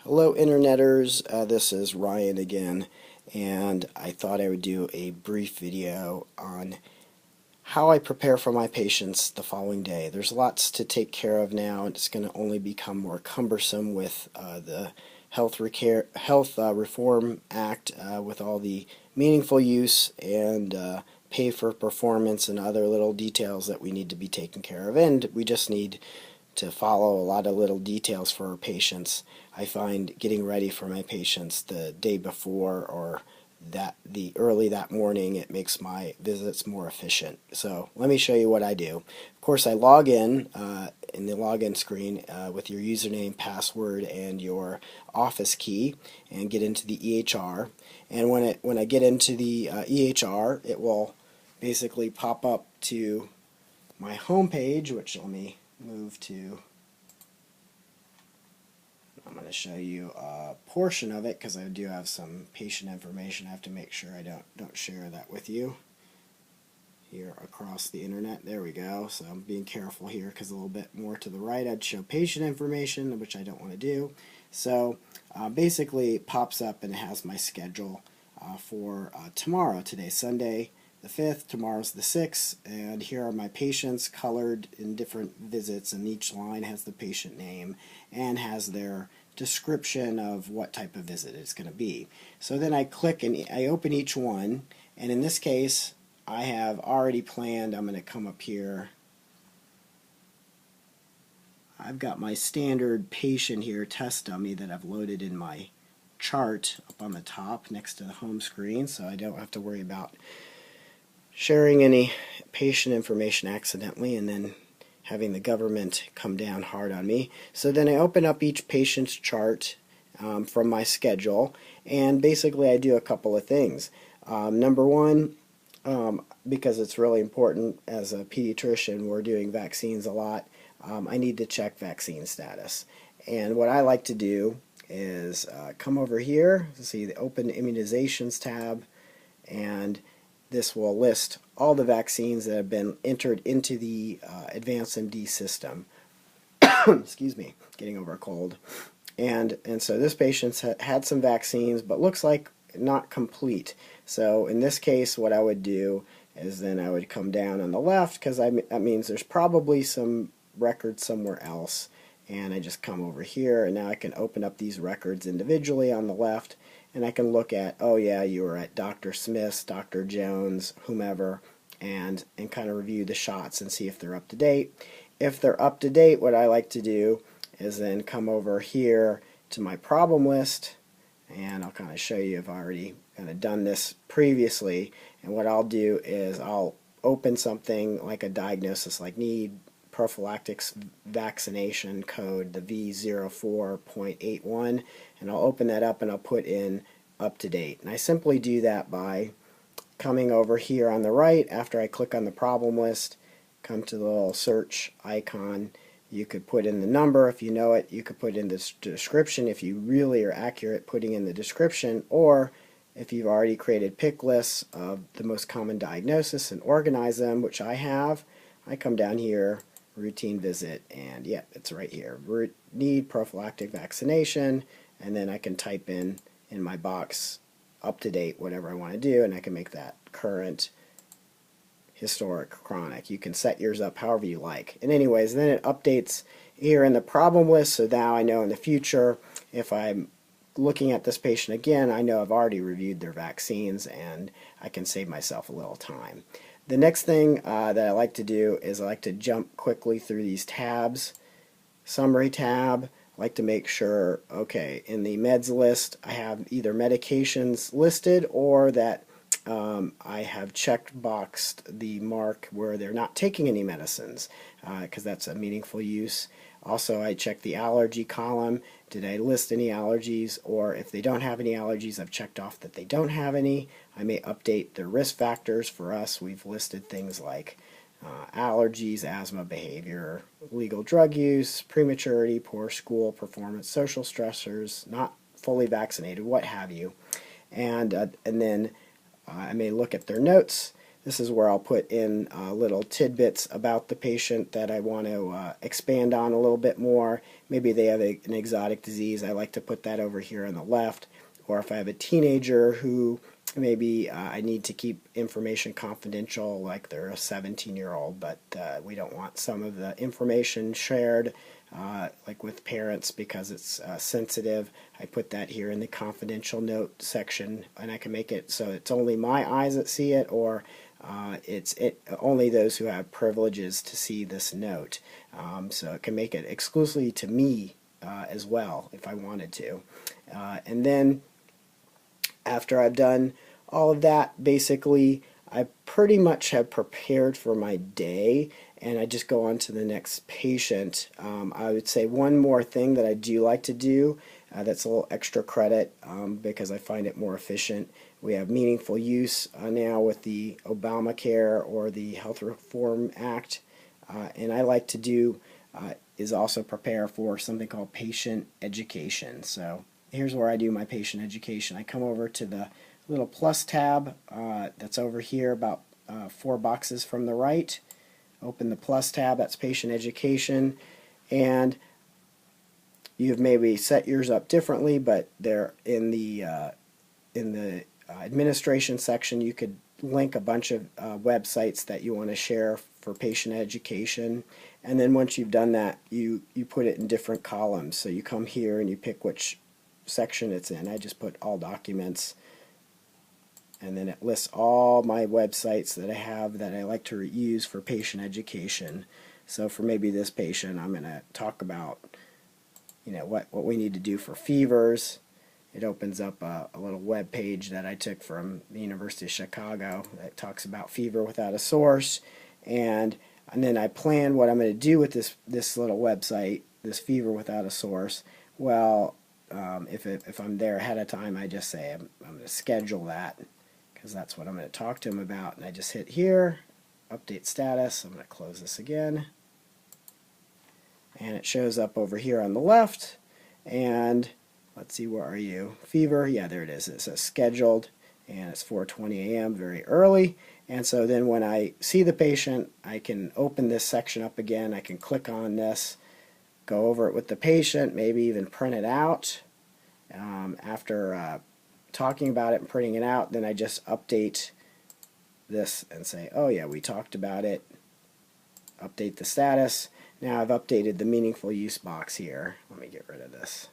Hello Interneters, this is Ryan again, and I thought I would do a brief video on how I prepare for my patients the following day. There's lots to take care of now, and it's going to only become more cumbersome with the Health Reform Act, with all the meaningful use and pay for performance and other little details that we need to be taken care of, and we just need to follow a lot of little details for our patients. I find getting ready for my patients the day before or early that morning, it makes my visits more efficient. So let me show you what I do. Of course, I log in the login screen with your username, password, and your office key, and get into the EHR. And when I get into the EHR, it will basically pop up to my home page, which let me move to. I'm going to show you a portion of it because I do have some patient information. I have to make sure I don't share that with you here across the internet. There we go. So I'm being careful here because a little bit more to the right I'd show patient information, which I don't want to do. So basically it pops up and it has my schedule for tomorrow. Today's Sunday the 5th, tomorrow's the 6th, and here are my patients colored in different visits, and each line has the patient name and has their description of what type of visit it's going to be. So then I click and I open each one, and in this case I have already planned. I'm going to come up here. I've got my standard patient here, test dummy, that I've loaded in my chart up on the top next to the home screen, so I don't have to worry about sharing any patient information accidentally and then having the government come down hard on me. So then I open up each patient's chart from my schedule, and basically I do a couple of things. Number one, because it's really important as a pediatrician, we're doing vaccines a lot, I need to check vaccine status. And what I like to do is come over here, see the Open Immunizations tab, and this will list all the vaccines that have been entered into the Advanced MD system. Excuse me, getting over a cold. And so this patient's had some vaccines, but looks like not complete. So in this case, what I would do is then I would come down on the left, because that means there's probably some record somewhere else. And I just come over here, and now I can open up these records individually on the left, and I can look at, oh yeah, you were at Dr. Smith's, Dr. Jones, whomever, and kind of review the shots and see if they're up to date. If they're up to date, what I like to do is then come over here to my problem list, and I'll kind of show you. I've already kind of done this previously, and what I'll do is I'll open something like a diagnosis, like need prophylactic vaccination code, the V04.81, and I'll open that up and I'll put in up to date. And I simply do that by coming over here on the right. After I click on the problem list, come to the little search icon. You could put in the number if you know it. You could put in the description if you really are accurate putting in the description, or if you've already created pick lists of the most common diagnosis and organize them, which I have. I come down here, routine visit, and yeah, it's right here. Need prophylactic vaccination, and then I can type in my box up to date whatever I want to do, and I can make that current, historic, chronic. You can set yours up however you like. And anyways, then it updates here in the problem list, so now I know in the future if I'm looking at this patient again, I know I've already reviewed their vaccines and I can save myself a little time. The next thing that I like to do is I like to jump quickly through these tabs. Summary tab, I like to make sure, okay, in the meds list I have either medications listed or that I have checked boxed the mark where they're not taking any medicines, because that's a meaningful use. Also, I check the allergy column. Did I list any allergies? Or if they don't have any allergies, I've checked off that they don't have any. I may update the risk factors. For us, we've listed things like allergies, asthma, behavior, illegal drug use, prematurity, poor school performance, social stressors, not fully vaccinated, what have you. And then I may look at their notes. This is where I'll put in little tidbits about the patient that I want to expand on a little bit more. Maybe they have an exotic disease. I like to put that over here on the left. Or if I have a teenager who maybe I need to keep information confidential, like they're a 17-year-old, but we don't want some of the information shared, like with parents, because it's sensitive. I put that here in the confidential note section, and I can make it so it's only my eyes that see it, or it's only those who have privileges to see this note. So it can make it exclusively to me as well if I wanted to. And then after I've done all of that, basically I pretty much have prepared for my day, and I just go on to the next patient. I would say one more thing that I do like to do, that's a little extra credit because I find it more efficient. We have meaningful use now with the Obamacare or the Health Reform Act, and I like to do is also prepare for something called patient education. So here's where I do my patient education. I come over to the little plus tab that's over here about 4 boxes from the right. Open the plus tab, that's patient education, and you've maybe set yours up differently, but they're in the administration section. You could link a bunch of websites that you want to share for patient education, and then once you've done that, you put it in different columns. So you come here and you pick which section it's in. I just put all documents, and then it lists all my websites that I have that I like to use for patient education. So for maybe this patient, I'm going to talk about what we need to do for fevers. It opens up a little web page that I took from the University of Chicago that talks about fever without a source, and then I plan what I'm going to do with this little website, this fever without a source. Well, if I'm there ahead of time, I just say I'm going to schedule that, because that's what I'm going to talk to him about. And I just hit here, update status. I'm going to close this again. And it shows up over here on the left. And let's see, where are you? Fever, yeah, there it is. It says scheduled, and it's 4:20 a.m., very early. And so then when I see the patient, I can open this section up again. I can click on this, go over it with the patient, maybe even print it out. After talking about it and printing it out, then I just update this and say, oh yeah, we talked about it. Update the status. Now I've updated the meaningful use box here. Let me get rid of this.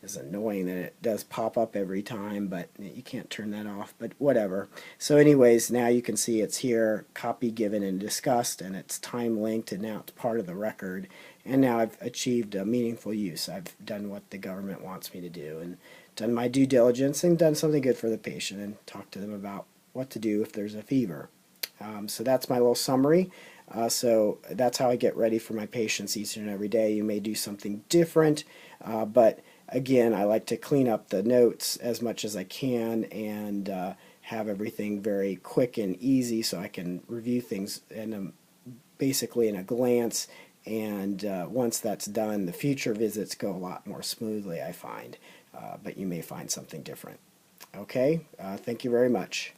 It's annoying that it does pop up every time, but you can't turn that off, but whatever. So anyways, now you can see it's here, copy given and discussed, and it's time linked, and now it's part of the record. And now I've achieved a meaningful use. I've done what the government wants me to do, and done my due diligence, and done something good for the patient, and talked to them about what to do if there's a fever. So that's my little summary. So that's how I get ready for my patients each and every day. You may do something different, but again, I like to clean up the notes as much as I can, and have everything very quick and easy so I can review things basically in a glance. And once that's done, the future visits go a lot more smoothly, I find. But you may find something different. Okay, thank you very much.